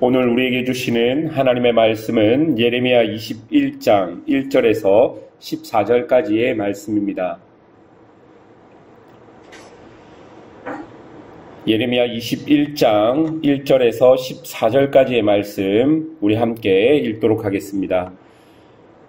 오늘 우리에게 주시는 하나님의 말씀은 예레미야 21장 1절에서 14절까지의 말씀입니다. 예레미야 21장 1절에서 14절까지의 말씀 우리 함께 읽도록 하겠습니다.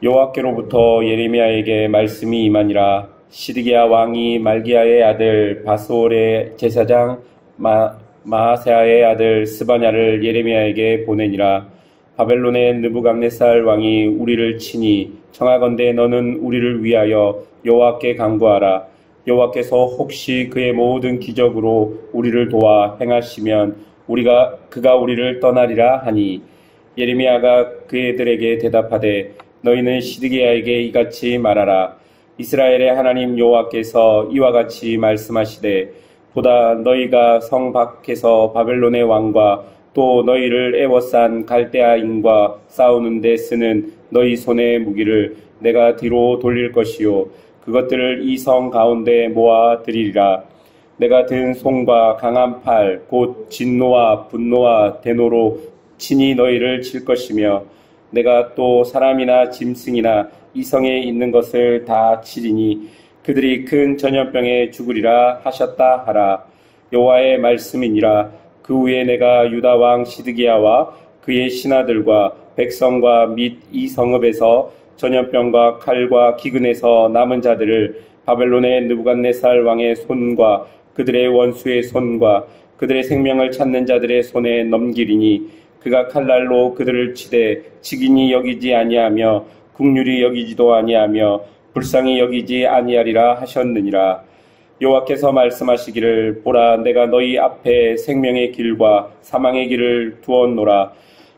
여호와께로부터 예레미야에게 말씀이 임하니라. 시드기야 왕이 말기야의 아들 바스올의 제사장 마아세야의 아들 스바냐를 예레미야에게 보내니라. 바벨론의 느부갓네살 왕이 우리를 치니 청하건대 너는 우리를 위하여 여호와께 간구하라. 여호와께서 혹시 그의 모든 기적으로 우리를 도와 행하시면 그가 우리를 떠나리라 하니, 예레미야가 그들에게 대답하되 너희는 시드기야에게 이같이 말하라. 이스라엘의 하나님 여호와께서 이와 같이 말씀하시되 보다 너희가 성 밖에서 바벨론의 왕과 또 너희를 애워싼 갈대아인과 싸우는 데 쓰는 너희 손의 무기를 내가 뒤로 돌릴 것이요 그것들을 이 성 가운데 모아 드리리라. 내가 든 손과 강한 팔 곧 진노와 분노와 대노로 친히 너희를 칠 것이며 내가 또 사람이나 짐승이나 이 성에 있는 것을 다 치리니 그들이 큰 전염병에 죽으리라 하셨다 하라. 여호와의 말씀이니라. 그 후에 내가 유다 왕 시드기야와 그의 신하들과 백성과 및 이 성읍에서 전염병과 칼과 기근에서 남은 자들을 바벨론의 느부갓네살 왕의 손과 그들의 원수의 손과 그들의 생명을 찾는 자들의 손에 넘기리니 그가 칼날로 그들을 치되 직인이 여기지 아니하며 국률이 여기지도 아니하며 불쌍히 여기지 아니하리라 하셨느니라. 여호와께서 말씀하시기를 보라 내가 너희 앞에 생명의 길과 사망의 길을 두었노라.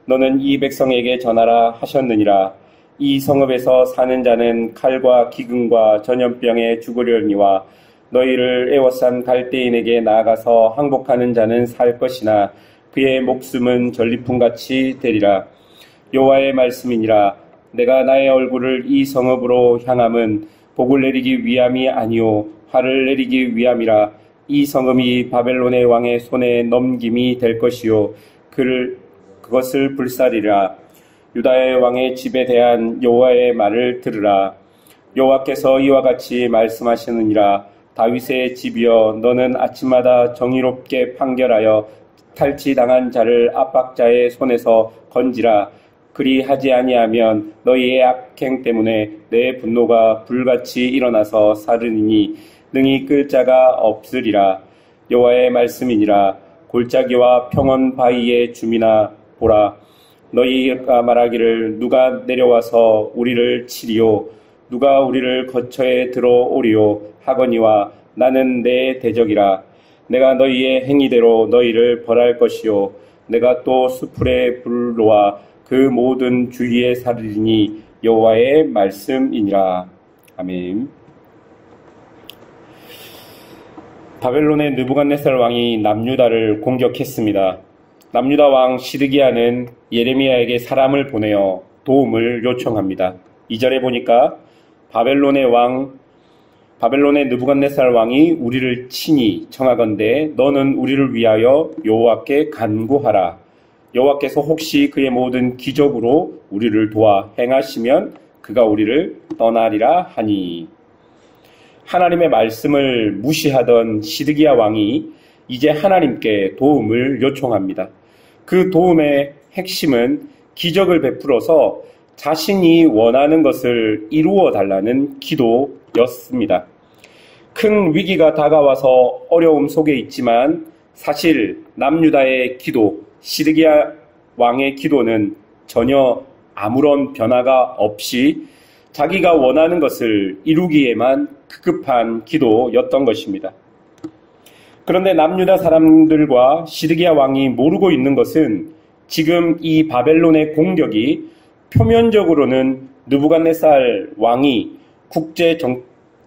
너는 이 백성에게 전하라 하셨느니라. 이 성읍에서 사는 자는 칼과 기근과 전염병에 죽으려니와 너희를 애워싼 갈대인에게 나아가서 항복하는 자는 살 것이나 그의 목숨은 전리품같이 되리라. 여호와의 말씀이니라. 내가 나의 얼굴을 이 성읍으로 향함은 복을 내리기 위함이 아니요 화를 내리기 위함이라. 이 성읍이 바벨론의 왕의 손에 넘김이 될 것이요 그것을 불사리라. 유다의 왕의 집에 대한 여호와의 말을 들으라. 여호와께서 이와 같이 말씀하시느니라. 다윗의 집이여 너는 아침마다 정의롭게 판결하여 탈취당한 자를 압박자의 손에서 건지라. 그리하지 아니하면 너희의 악행 때문에 내 분노가 불같이 일어나서 사르니니 능히 끌 자가 없으리라. 여호와의 말씀이니라. 골짜기와 평원 바위의 주민아 보라. 너희가 말하기를 누가 내려와서 우리를 치리요 누가 우리를 거처에 들어오리요 하거니와 나는 내 대적이라. 내가 너희의 행위대로 너희를 벌할 것이요 내가 또 수풀에 불 놓아 그 모든 주위에 사르리니 여호와의 말씀이니라. 아멘. 바벨론의 느부갓네살 왕이 남유다를 공격했습니다. 남유다 왕 시드기야는 예레미야에게 사람을 보내어 도움을 요청합니다. 2절에 보니까 바벨론의 느부갓네살 왕이 우리를 치니 청하건대 너는 우리를 위하여 여호와께 간구하라. 여호와께서 혹시 그의 모든 기적으로 우리를 도와 행하시면 그가 우리를 떠나리라 하니, 하나님의 말씀을 무시하던 시드기야 왕이 이제 하나님께 도움을 요청합니다. 그 도움의 핵심은 기적을 베풀어서 자신이 원하는 것을 이루어 달라는 기도였습니다. 큰 위기가 다가와서 어려움 속에 있지만 사실 남유다의 기도, 시드기야 왕의 기도는 전혀 아무런 변화가 없이 자기가 원하는 것을 이루기에만 급급한 기도였던 것입니다. 그런데 남유다 사람들과 시드기야 왕이 모르고 있는 것은 지금 이 바벨론의 공격이 표면적으로는 느부갓네살 왕이 국제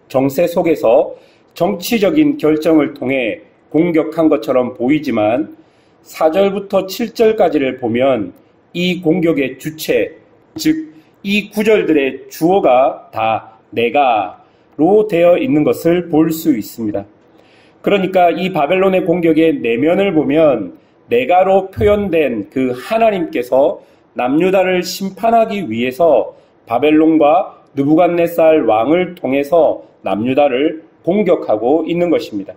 정세 속에서 정치적인 결정을 통해 공격한 것처럼 보이지만 4절부터 7절까지를 보면 이 공격의 주체, 즉 이 구절들의 주어가 다 내가로 되어 있는 것을 볼 수 있습니다. 그러니까 이 바벨론의 공격의 내면을 보면 내가로 표현된 그 하나님께서 남유다를 심판하기 위해서 바벨론과 느부갓네살 왕을 통해서 남유다를 공격하고 있는 것입니다.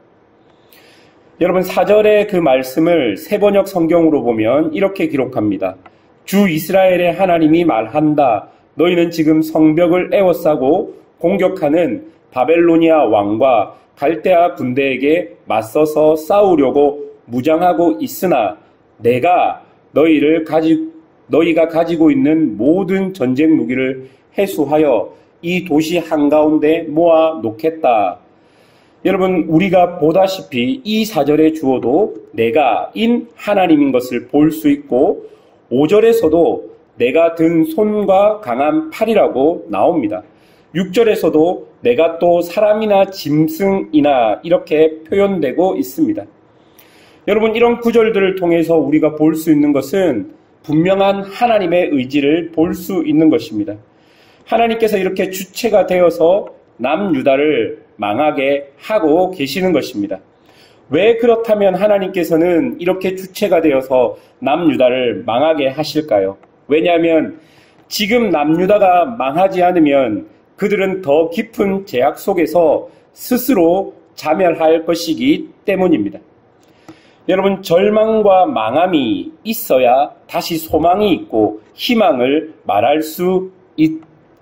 여러분, 4절의 그 말씀을 세번역 성경으로 보면 이렇게 기록합니다. 주 이스라엘의 하나님이 말한다. 너희는 지금 성벽을 에워싸고 공격하는 바벨로니아 왕과 갈대아 군대에게 맞서서 싸우려고 무장하고 있으나 내가 너희가 가지고 있는 모든 전쟁 무기를 해수하여 이 도시 한가운데 모아 놓겠다. 여러분, 우리가 보다시피 이 4절의 주어도 내가인 하나님인 것을 볼 수 있고 5절에서도 내가 든 손과 강한 팔이라고 나옵니다. 6절에서도 내가 또 사람이나 짐승이나 이렇게 표현되고 있습니다. 여러분, 이런 구절들을 통해서 우리가 볼 수 있는 것은 분명한 하나님의 의지를 볼 수 있는 것입니다. 하나님께서 이렇게 주체가 되어서 남유다를 망하게 하고 계시는 것입니다. 왜 그렇다면 하나님께서는 이렇게 주체가 되어서 남유다를 망하게 하실까요? 왜냐하면 지금 남유다가 망하지 않으면 그들은 더 깊은 죄악 속에서 스스로 자멸할 것이기 때문입니다. 여러분, 절망과 망함이 있어야 다시 소망이 있고 희망을 말할 수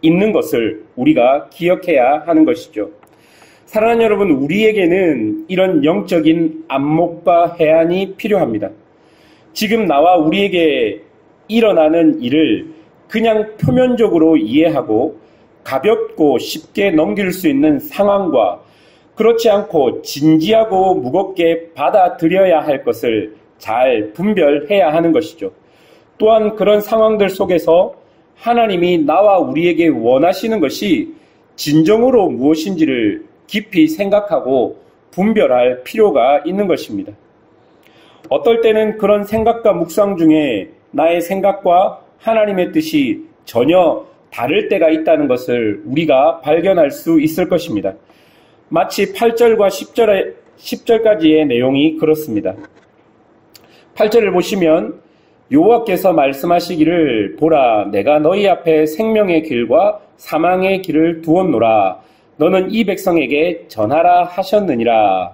있는 것을 우리가 기억해야 하는 것이죠. 사랑하는 여러분, 우리에게는 이런 영적인 안목과 해안이 필요합니다. 지금 나와 우리에게 일어나는 일을 그냥 표면적으로 이해하고 가볍고 쉽게 넘길 수 있는 상황과 그렇지 않고 진지하고 무겁게 받아들여야 할 것을 잘 분별해야 하는 것이죠. 또한 그런 상황들 속에서 하나님이 나와 우리에게 원하시는 것이 진정으로 무엇인지를 깊이 생각하고 분별할 필요가 있는 것입니다. 어떨 때는 그런 생각과 묵상 중에 나의 생각과 하나님의 뜻이 전혀 다를 때가 있다는 것을 우리가 발견할 수 있을 것입니다. 마치 8절과 10절까지의 내용이 그렇습니다. 8절을 보시면 여호와께서 말씀하시기를 보라, 내가 너희 앞에 생명의 길과 사망의 길을 두었노라. 너는 이 백성에게 전하라 하셨느니라.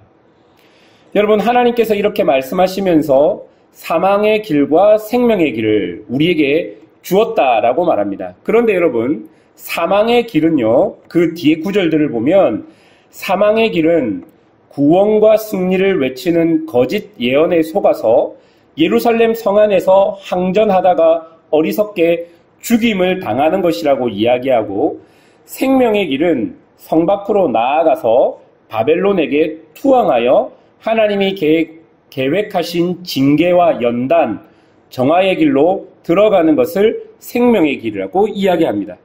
여러분, 하나님께서 이렇게 말씀하시면서 사망의 길과 생명의 길을 우리에게 주었다라고 말합니다. 그런데 여러분, 사망의 길은요, 그 뒤에 구절들을 보면 사망의 길은 구원과 승리를 외치는 거짓 예언에 속아서 예루살렘 성 안에서 항전하다가 어리석게 죽임을 당하는 것이라고 이야기하고, 생명의 길은 성 밖으로 나아가서 바벨론에게 투항하여 하나님이 계획하신 징계와 연단, 정화의 길로 들어가는 것을 생명의 길이라고 이야기합니다.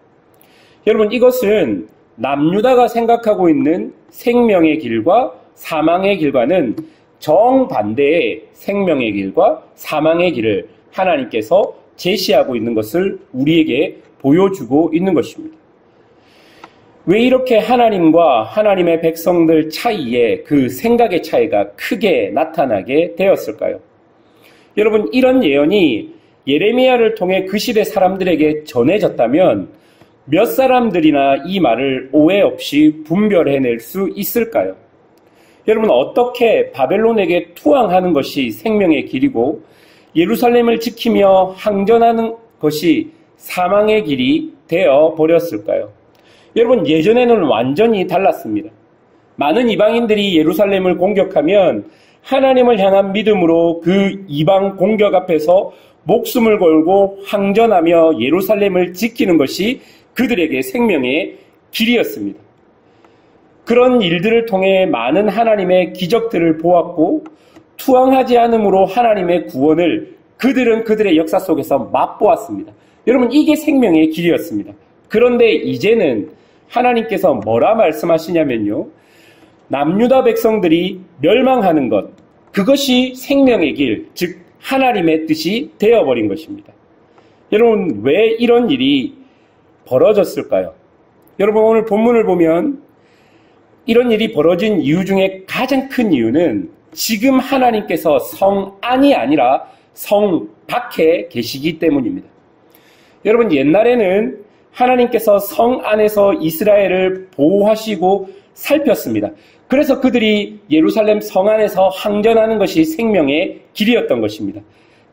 여러분, 이것은 남유다가 생각하고 있는 생명의 길과 사망의 길과는 정반대의 생명의 길과 사망의 길을 하나님께서 제시하고 있는 것을 우리에게 보여주고 있는 것입니다. 왜 이렇게 하나님과 하나님의 백성들 차이에 그 생각의 차이가 크게 나타나게 되었을까요? 여러분, 이런 예언이 예레미야를 통해 그 시대 사람들에게 전해졌다면 몇 사람들이나 이 말을 오해 없이 분별해낼 수 있을까요? 여러분, 어떻게 바벨론에게 투항하는 것이 생명의 길이고 예루살렘을 지키며 항전하는 것이 사망의 길이 되어 버렸을까요? 여러분, 예전에는 완전히 달랐습니다. 많은 이방인들이 예루살렘을 공격하면 하나님을 향한 믿음으로 그 이방 공격 앞에서 목숨을 걸고 항전하며 예루살렘을 지키는 것이 그들에게 생명의 길이었습니다. 그런 일들을 통해 많은 하나님의 기적들을 보았고 투항하지 않음으로 하나님의 구원을 그들은 그들의 역사 속에서 맛보았습니다. 여러분, 이게 생명의 길이었습니다. 그런데 이제는 하나님께서 뭐라 말씀하시냐면요, 남유다 백성들이 멸망하는 것, 그것이 생명의 길, 즉 하나님의 뜻이 되어버린 것입니다. 여러분, 왜 이런 일이 벌어졌을까요? 여러분, 오늘 본문을 보면 이런 일이 벌어진 이유 중에 가장 큰 이유는 지금 하나님께서 성 안이 아니라 성 밖에 계시기 때문입니다. 여러분, 옛날에는 하나님께서 성 안에서 이스라엘을 보호하시고 살폈습니다. 그래서 그들이 예루살렘 성 안에서 항전하는 것이 생명의 길이었던 것입니다.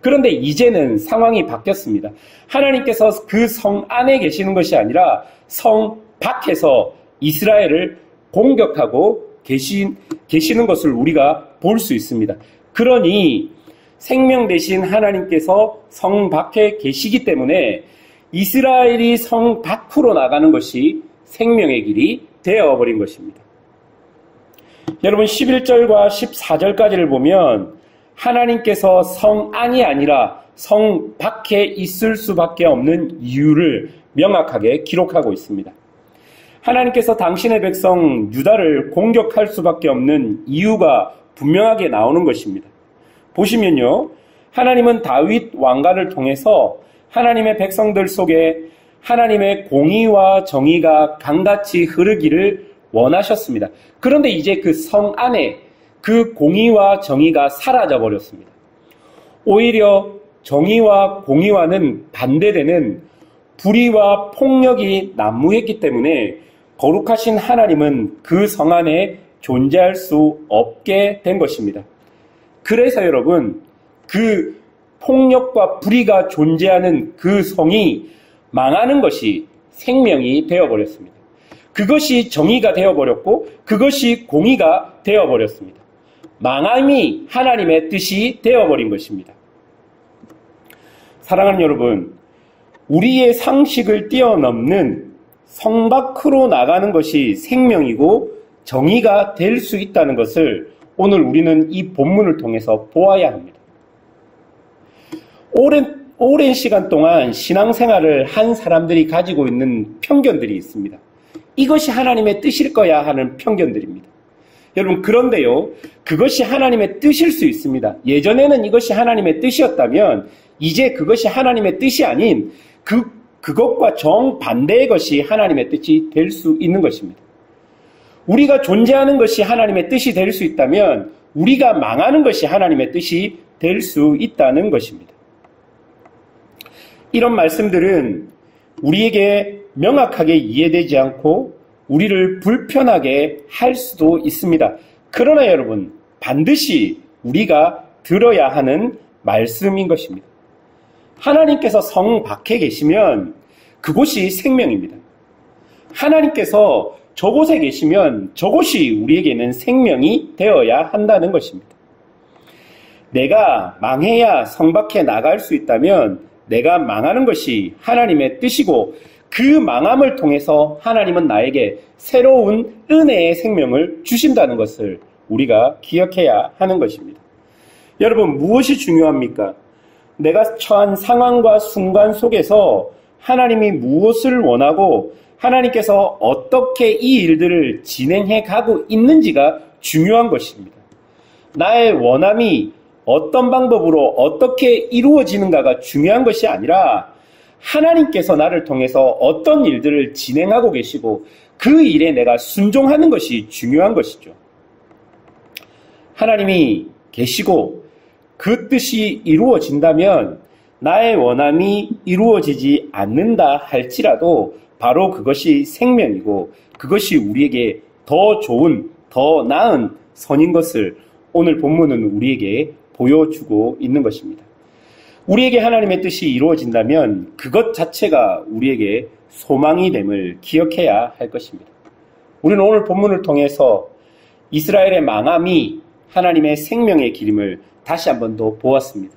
그런데 이제는 상황이 바뀌었습니다. 하나님께서 그 성 안에 계시는 것이 아니라 성 밖에서 이스라엘을 공격하고 계시는 것을 우리가 볼 수 있습니다. 그러니 생명 되신 하나님께서 성 밖에 계시기 때문에 이스라엘이 성 밖으로 나가는 것이 생명의 길이 되어버린 것입니다. 여러분, 11절과 14절까지를 보면 하나님께서 성 안이 아니라 성 밖에 있을 수밖에 없는 이유를 명확하게 기록하고 있습니다. 하나님께서 당신의 백성 유다를 공격할 수밖에 없는 이유가 분명하게 나오는 것입니다. 보시면요, 하나님은 다윗 왕가를 통해서 하나님의 백성들 속에 하나님의 공의와 정의가 강같이 흐르기를 원하셨습니다. 그런데 이제 그 성 안에 그 공의와 정의가 사라져 버렸습니다. 오히려 정의와 공의와는 반대되는 불의와 폭력이 난무했기 때문에 거룩하신 하나님은 그 성 안에 존재할 수 없게 된 것입니다. 그래서 여러분, 그 폭력과 불의가 존재하는 그 성이 망하는 것이 생명이 되어버렸습니다. 그것이 정의가 되어버렸고 그것이 공의가 되어버렸습니다. 망함이 하나님의 뜻이 되어버린 것입니다. 사랑하는 여러분, 우리의 상식을 뛰어넘는 성 밖으로 나가는 것이 생명이고 정의가 될 수 있다는 것을 오늘 우리는 이 본문을 통해서 보아야 합니다. 오랜 시간 동안 신앙생활을 한 사람들이 가지고 있는 편견들이 있습니다. 이것이 하나님의 뜻일 거야 하는 편견들입니다. 여러분, 그런데요, 그것이 하나님의 뜻일 수 있습니다. 예전에는 이것이 하나님의 뜻이었다면 이제 그것이 하나님의 뜻이 아닌 그것과 정반대의 것이 하나님의 뜻이 될 수 있는 것입니다. 우리가 존재하는 것이 하나님의 뜻이 될 수 있다면 우리가 망하는 것이 하나님의 뜻이 될 수 있다는 것입니다. 이런 말씀들은 우리에게 명확하게 이해되지 않고 우리를 불편하게 할 수도 있습니다. 그러나 여러분, 반드시 우리가 들어야 하는 말씀인 것입니다. 하나님께서 성 밖에 계시면 그곳이 생명입니다. 하나님께서 저곳에 계시면 저곳이 우리에게는 생명이 되어야 한다는 것입니다. 내가 망해야 성 밖에 나갈 수 있다면 내가 망하는 것이 하나님의 뜻이고 그 망함을 통해서 하나님은 나에게 새로운 은혜의 생명을 주신다는 것을 우리가 기억해야 하는 것입니다. 여러분, 무엇이 중요합니까? 내가 처한 상황과 순간 속에서 하나님이 무엇을 원하고 하나님께서 어떻게 이 일들을 진행해 가고 있는지가 중요한 것입니다. 나의 원함이 어떤 방법으로 어떻게 이루어지는가가 중요한 것이 아니라 하나님께서 나를 통해서 어떤 일들을 진행하고 계시고 그 일에 내가 순종하는 것이 중요한 것이죠. 하나님이 계시고 그 뜻이 이루어진다면 나의 원함이 이루어지지 않는다 할지라도 바로 그것이 생명이고 그것이 우리에게 더 좋은, 더 나은 선인 것을 오늘 본문은 우리에게 보여주고 있는 것입니다. 우리에게 하나님의 뜻이 이루어진다면 그것 자체가 우리에게 소망이 됨을 기억해야 할 것입니다. 우리는 오늘 본문을 통해서 이스라엘의 망함이 하나님의 생명의 길임을 다시 한 번 더 보았습니다.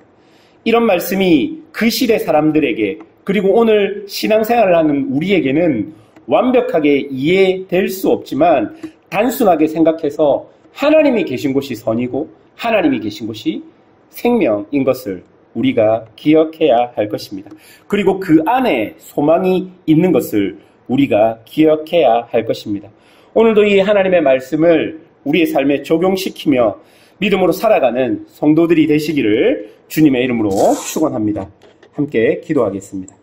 이런 말씀이 그 시대 사람들에게 그리고 오늘 신앙생활을 하는 우리에게는 완벽하게 이해될 수 없지만 단순하게 생각해서 하나님이 계신 곳이 선이고 하나님이 계신 곳이 생명인 것을 우리가 기억해야 할 것입니다. 그리고 그 안에 소망이 있는 것을 우리가 기억해야 할 것입니다. 오늘도 이 하나님의 말씀을 우리의 삶에 적용시키며 믿음으로 살아가는 성도들이 되시기를 주님의 이름으로 축원합니다. 함께 기도하겠습니다.